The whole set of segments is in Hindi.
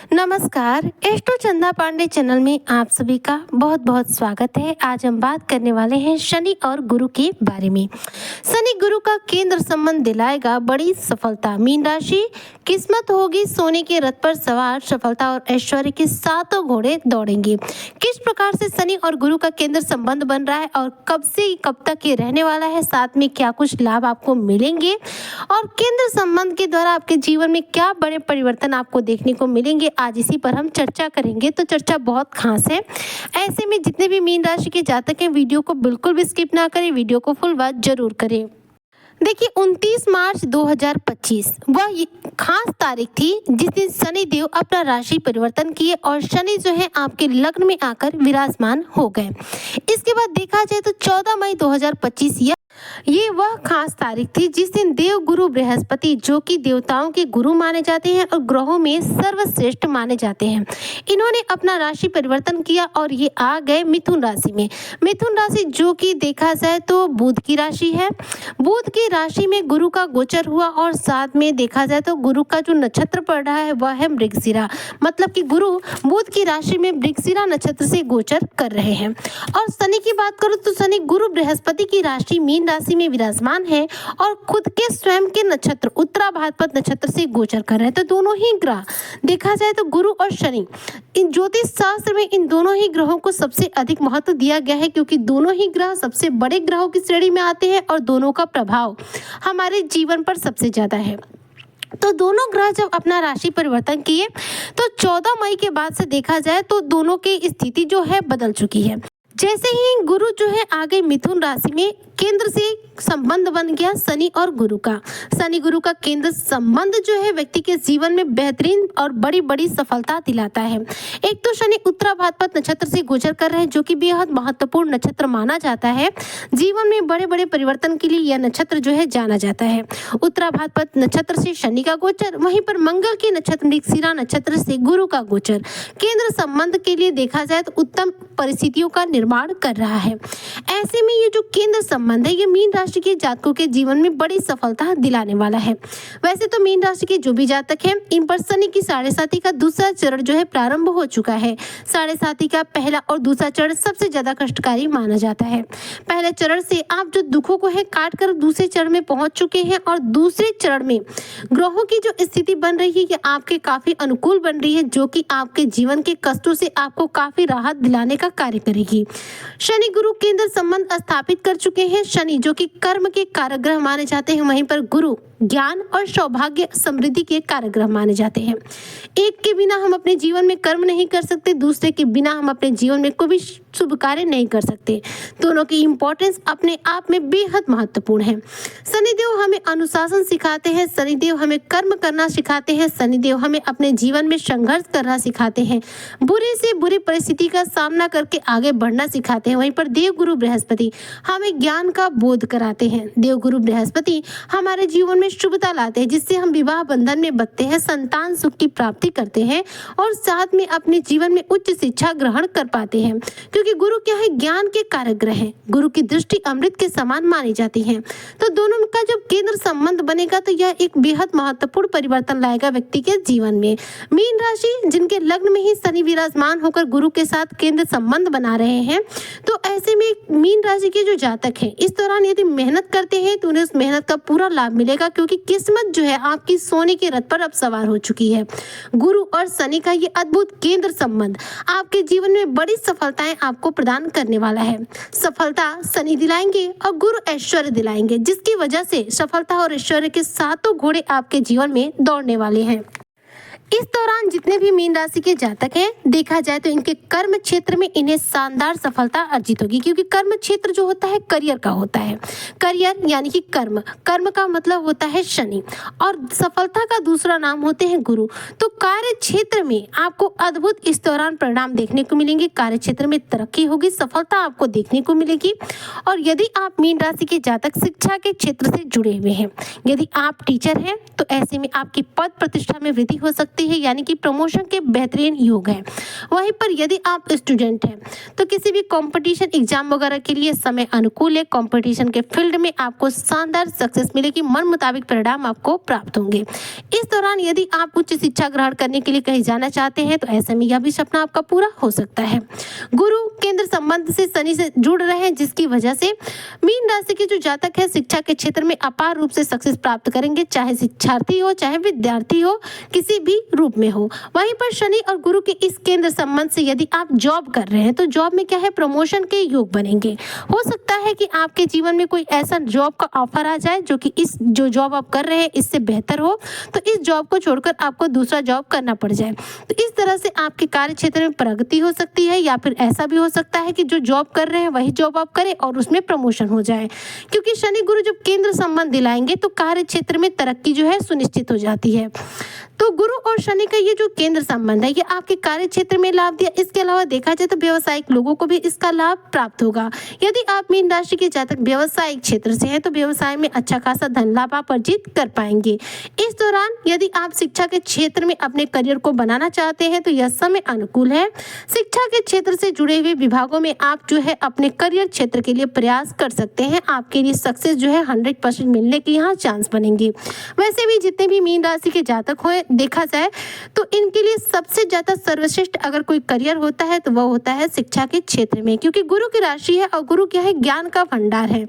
नमस्कार, एस्ट्रो चंदा पांडे चैनल में आप सभी का बहुत बहुत स्वागत है। आज हम बात करने वाले हैं शनि और गुरु के बारे में। शनि गुरु का केंद्र संबंध दिलाएगा बड़ी सफलता। मीन राशि किस्मत होगी सोने के रथ पर सवार, सफलता और ऐश्वर्य के सातों घोड़े दौड़ेंगे। किस प्रकार से शनि और गुरु का केंद्र संबंध बन रहा है और कब से कब तक ये रहने वाला है, साथ में क्या कुछ लाभ आपको मिलेंगे और केंद्र संबंध के द्वारा आपके जीवन में क्या बड़े परिवर्तन आपको देखने को मिलेंगे, आज इसी पर हम चर्चा करेंगे। तो चर्चा बहुत खास है। ऐसे में जितने भी मीन राशि के जातक हैं, वीडियो को बिल्कुल भी स्किप ना करें, वीडियो को फुल वॉच जरूर करें। देखिए 29 मार्च 2025 वह खास तारीख थी जिस दिन शनि देव अपना राशि परिवर्तन किए और शनि जो है आपके लग्न में आकर विराजमान हो गए। इसके बाद देखा जाए तो 14 मई 2025 ये वह खास तारीख थी जिस दिन देव गुरु बृहस्पति, जो कि देवताओं के गुरु माने जाते हैं और ग्रहों में सर्वश्रेष्ठ माने जाते हैं, इन्होंने अपना राशि परिवर्तन किया और ये आ गए मिथुन राशि में। मिथुन राशि जो कि देखा जाए तो बुध की राशि है। बुध की राशि में गुरु का गोचर हुआ और साथ में देखा जाए तो गुरु का जो नक्षत्र पड़ रहा है वह है मृगशिरा, मतलब कि गुरु बुध की राशि में मृगशिरा नक्षत्र से गोचर कर रहे हैं। और शनि की बात करूं तो शनि गुरु बृहस्पति की राशि मीन राशि में विराजमान है और खुद के स्वयं के नक्षत्र उत्तरा भाद्रपद नक्षत्र से गोचर कर रहे हैं। तो दोनों ही ग्रह देखा जाए तो गुरु और शनि, इन ज्योतिष शास्त्र में इन दोनों ही ग्रहों को सबसे अधिक महत्व दिया गया है, क्योंकि दोनों ही ग्रह सबसे बड़े ग्रहों की श्रेणी में आते हैं और दोनों का प्रभाव हमारे जीवन पर सबसे ज्यादा है। तो दोनों ग्रह जब अपना राशि परिवर्तन किए तो 14 मई के बाद से देखा जाए तो दोनों की स्थिति जो है बदल चुकी है। जैसे ही गुरु जो है आगे मिथुन राशि में केंद्र से संबंध बन गया शनि और गुरु का। शनि गुरु का केंद्र संबंध जो है व्यक्ति के जीवन में बेहतरीन और बड़ी बड़ी सफलता दिलाता है। एक तो शनि उत्तरा भाद्रपद नक्षत्र से गोचर कर रहे हैं, जो कि बेहद महत्वपूर्ण नक्षत्र माना जाता है। जीवन में बड़े बड़े परिवर्तन के लिए यह नक्षत्र जो है जाना जाता है। उत्तरा भाद्रपद नक्षत्र से शनि का गोचर, वहीं पर मंगल के नक्षत्र मृगशिरा नक्षत्र से गुरु का गोचर केंद्र संबंध के लिए देखा जाए तो उत्तम परिस्थितियों का निर्माण कर रहा है। ऐसे में ये जो केंद्र संबंध है ये मीन राशि के जातकों के जीवन में बड़ी सफलता दिलाने वाला है। वैसे तो मीन राशि के जो भी जातक हैं, इन पर शनि की 7.5 का दूसरा चरण जो है प्रारंभ हो चुका है। 7.5 का पहला और दूसरा चरण सबसे ज्यादा कष्टकारी माना जाता है। पहले चरण से आप जो दुखों को है काट कर दूसरे चरण में पहुंच चुके हैं और दूसरे चरण में ग्रहों की जो स्थिति बन रही है ये आपके काफी अनुकूल बन रही है, जो कि आपके जीवन के कष्टों से आपको काफी राहत दिलाने का कार्य करेगी। शनि गुरु केंद्र संबंध स्थापित कर चुके हैं। शनि जो कि कर्म के कारक ग्रह माने जाते हैं, वहीं पर गुरु ज्ञान और सौभाग्य समृद्धि के कारक ग्रह माने जाते हैं। एक के बिना हम अपने जीवन में कर्म नहीं कर सकते, दूसरे के बिना हम अपने जीवन में कोई भी शुभ कार्य नहीं कर सकते। दोनों की इंपॉर्टेंस अपने आप में बेहद महत्वपूर्ण है। शनिदेव हमें अनुशासन सिखाते हैं, शनिदेव हमें कर्म करना सिखाते हैं, शनिदेव हमें अपने जीवन में संघर्ष करना सिखाते हैं, बुरे से बुरी परिस्थिति का सामना करके आगे बढ़ना सिखाते हैं। वहीं पर देव गुरु बृहस्पति हमें ज्ञान का बोध कराते हैं। देव गुरु बृहस्पति हमारे जीवन में शुभता लाते हैं, जिससे हम विवाह बंधन में बंधते हैं, संतान सुख की प्राप्ति करते हैं और साथ में अपने जीवन में उच्च शिक्षा ग्रहण कर पाते हैं, क्योंकि गुरु क्या है, ज्ञान के कारक ग्रह हैं। गुरु की दृष्टि अमृत के समान मानी जाती है। तो दोनों का जब केंद्र संबंध बनेगा तो यह एक बेहद महत्वपूर्ण परिवर्तन लाएगा व्यक्ति के जीवन में। मीन राशि जिनके लग्न में ही शनि विराजमान होकर गुरु के साथ केंद्र संबंध बना रहे हैं, तो ऐसे में मीन राशि के जो जातक हैं इस दौरान यदि मेहनत करते हैं तो उन्हें उस मेहनत का पूरा लाभ मिलेगा, क्योंकि किस्मत जो है आपकी सोने के रथ पर अब सवार हो चुकी है। गुरु और शनि का ये अद्भुत केंद्र संबंध आपके जीवन में बड़ी सफलताएं आपको प्रदान करने वाला है। सफलता शनि दिलाएंगे और गुरु ऐश्वर्य दिलाएंगे, जिसकी वजह से सफलता और ऐश्वर्य के सातों घोड़े आपके जीवन में दौड़ने वाले हैं। इस दौरान जितने भी मीन राशि के जातक हैं, देखा जाए तो इनके कर्म क्षेत्र में इन्हें शानदार सफलता अर्जित होगी, क्योंकि कर्म क्षेत्र जो होता है करियर का होता है। करियर यानी कि कर्म, कर्म का मतलब होता है शनि और सफलता का दूसरा नाम होते हैं गुरु। तो कार्य क्षेत्र में आपको अद्भुत इस दौरान परिणाम देखने को मिलेंगे। कार्य क्षेत्र में तरक्की होगी, सफलता आपको देखने को मिलेगी। और यदि आप मीन राशि के जातक शिक्षा के क्षेत्र से जुड़े हुए हैं, यदि आप टीचर हैं तो ऐसे में आपकी पद प्रतिष्ठा में वृद्धि हो सकती सकती है, यानी कि प्रमोशन के बेहतरीन योग है। वहीं पर यदि आप स्टूडेंट हैं तो किसी भी कंपटीशन एग्जाम वगैरह के लिए समय अनुकूल है। कंपटीशन के फील्ड में आपको शानदार सक्सेस मिलेगी, मन मुताबिक परिणाम आपको प्राप्त होंगे। इस दौरान यदि आप उच्च शिक्षा ग्रहण करने के लिए कहीं जाना चाहते हैं तो ऐसे में यह भी सपना आपका पूरा हो सकता है। गुरु केंद्र संबंध से शनि से जुड़ रहे हैं, जिसकी वजह से मीन राशि के जो जातक है शिक्षा के क्षेत्र में अपार रूप से सक्सेस प्राप्त करेंगे, चाहे शिक्षार्थी हो चाहे विद्यार्थी हो, किसी भी रूप में हो। वहीं पर शनि और गुरु के इस केंद्र संबंध से यदि आप जॉब कर रहे हैं तो जॉब में क्या है, प्रमोशन के योग बनेंगे। हो सकता है कि आपके जीवन में कोई ऐसा जॉब का ऑफर आ जाए जो कि इस जो जॉब आप कर रहे हैं इससे बेहतर हो, तो इस जॉब को छोड़कर आपको दूसरा जॉब करना पड़ जाए। तो इस तरह से आपके कार्य क्षेत्र में प्रगति हो सकती है, या फिर ऐसा भी हो सकता है कि जो जॉब कर रहे हैं वही जॉब आप करें और उसमें प्रमोशन हो जाए। क्योंकि शनि गुरु जब केंद्र संबंध दिलाएंगे तो कार्य क्षेत्र में तरक्की जो है सुनिश्चित हो जाती है। तो गुरु और शनि का ये जो केंद्र संबंध है ये आपके कार्य क्षेत्र में लाभ दिया। इसके अलावा देखा जाए तो व्यवसायिक लोगों को भी इसका लाभ प्राप्त होगा। यदि आप मीन राशि के जातक व्यवसायिक क्षेत्र से हैं तो व्यवसाय में अच्छा खासा धन लाभ आप अर्जित कर पाएंगे। इस दौरान यदि आप शिक्षा के क्षेत्र में अपने करियर को बनाना चाहते हैं तो यह समय अनुकूल है। शिक्षा के क्षेत्र से जुड़े हुए विभागों में आप जो है अपने करियर क्षेत्र के लिए प्रयास कर सकते हैं। आपके लिए सक्सेस जो है 100% मिलने के यहाँ चांस बनेंगे। वैसे भी जितने भी मीन राशि के जातक हो देखा जाए तो इनके लिए सबसे ज्यादा सर्वश्रेष्ठ अगर कोई करियर होता है तो वह होता है शिक्षा के क्षेत्र में, क्योंकि गुरु की राशि है और गुरु क्या है, ज्ञान का भंडार है।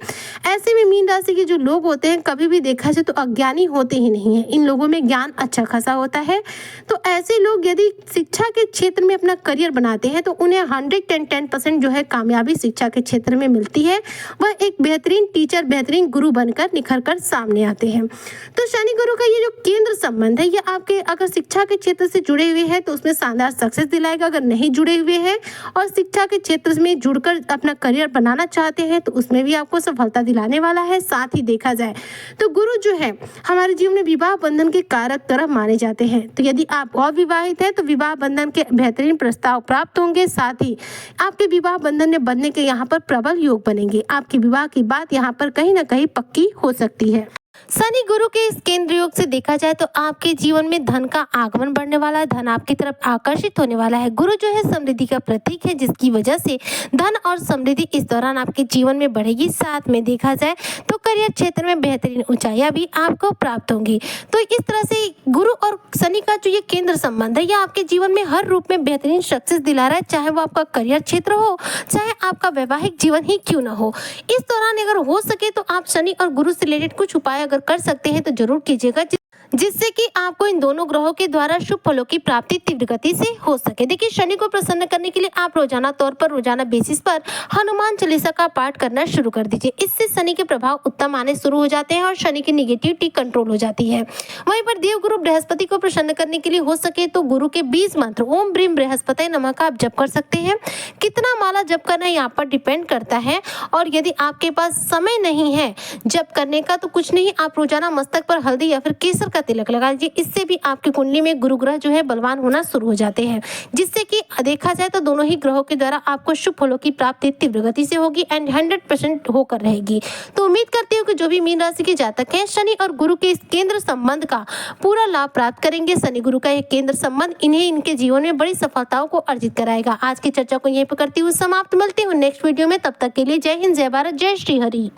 ऐसे में मीन राशि के जो लोग होते हैं कभी भी देखा जाए तो अज्ञानी होते ही नहीं है, इन लोगों में ज्ञान अच्छा खासा होता है। तो ऐसे लोग यदि शिक्षा के क्षेत्र में अपना करियर बनाते हैं तो उन्हें 110% जो है कामयाबी शिक्षा के क्षेत्र में मिलती है। वह एक बेहतरीन टीचर, बेहतरीन गुरु बनकर निखर कर सामने आते हैं। तो शनि गुरु का ये जो केंद्र संबंध है ये आपके अगर शिक्षा के क्षेत्र से जुड़े हुए हैं तो उसमें शानदार सक्सेस दिलाएगा। अगर नहीं जुड़े हुए हैं और शिक्षा के क्षेत्र में जुड़कर अपना करियर बनाना चाहते हैं तो उसमें भी आपको सफलता दिलाने वाला है। साथ ही देखा जाए तो गुरु जो है हमारे जीवन में विवाह बंधन के कारक तरह माने जाते हैं। तो यदि आप अविवाहित हैं तो विवाह बंधन के बेहतरीन प्रस्ताव प्राप्त होंगे। साथ ही आपके विवाह बंधन में बनने के यहाँ पर प्रबल योग बनेंगे। आपके विवाह की बात यहाँ पर कहीं ना कहीं पक्की हो सकती है। शनि गुरु के इस केंद्र योग से देखा जाए तो आपके जीवन में धन का आगमन बढ़ने वाला है, धन आपकी तरफ आकर्षित होने वाला है। गुरु जो है समृद्धि का प्रतीक है, जिसकी वजह से धन और समृद्धि इस दौरान आपके जीवन में बढ़ेगी। साथ में देखा जाए तो करियर क्षेत्र में बेहतरीन ऊंचाइयां भी आपको प्राप्त होंगी। तो इस तरह से गुरु और शनि का जो ये केंद्र संबंध है यह आपके जीवन में हर रूप में बेहतरीन सक्सेस दिला रहा है, चाहे वो आपका करियर क्षेत्र हो चाहे आपका वैवाहिक जीवन ही क्यों ना हो। इस दौरान अगर हो सके तो आप शनि और गुरु से रिलेटेड कुछ उपाय अगर कर सकते हैं तो जरूर कीजिएगा, जिससे कि आपको इन दोनों ग्रहों के द्वारा शुभ फलों की प्राप्ति तीव्र गति से हो सके। देखिए शनि को प्रसन्न करने के लिए आप रोजाना बेसिस पर हनुमान चालीसा का पाठ करना शुरू कर दीजिए। इससे शनि के प्रभाव उत्तम आने शुरू हो जाते हैं और शनि की निगेटिविटी कंट्रोल हो जाती है। वहीं पर देवगुरु बृहस्पति को प्रसन्न करने के लिए हो सके तो गुरु के 20 मंत्र ओम ब्रीम बृहस्पति नमः का आप जप कर सकते हैं। कितना माला जप करना है यहाँ पर डिपेंड करता है, और यदि आपके पास समय नहीं है जप करने का तो कुछ नहीं, आप रोजाना मस्तक पर हल्दी या फिर केसर का तिलक लगा दीजिए। इससे भी आपकी कुंडली में गुरु ग्रह जो है बलवान होना शुरू हो जाते हैं, जिससे कि देखा जाए तो दोनों ही ग्रहों के द्वारा आपको शुभ फलों की प्राप्ति तीव्र गति से होगी एंड 100% होकर रहेगी। तो उम्मीद करती हूँ कि जो भी मीन राशि के जातक हैं शनि और गुरु के इस केंद्र संबंध का पूरा लाभ प्राप्त करेंगे। शनि गुरु का एक केंद्र संबंध इन्हें इनके जीवन में बड़ी सफलताओं को अर्जित कराएगा। आज की चर्चा को यहीं पर करती हुई समाप्त। मिलते हूँ नेक्स्ट वीडियो में, तब तक के लिए जय हिंद, जय भारत, जय श्री हरि।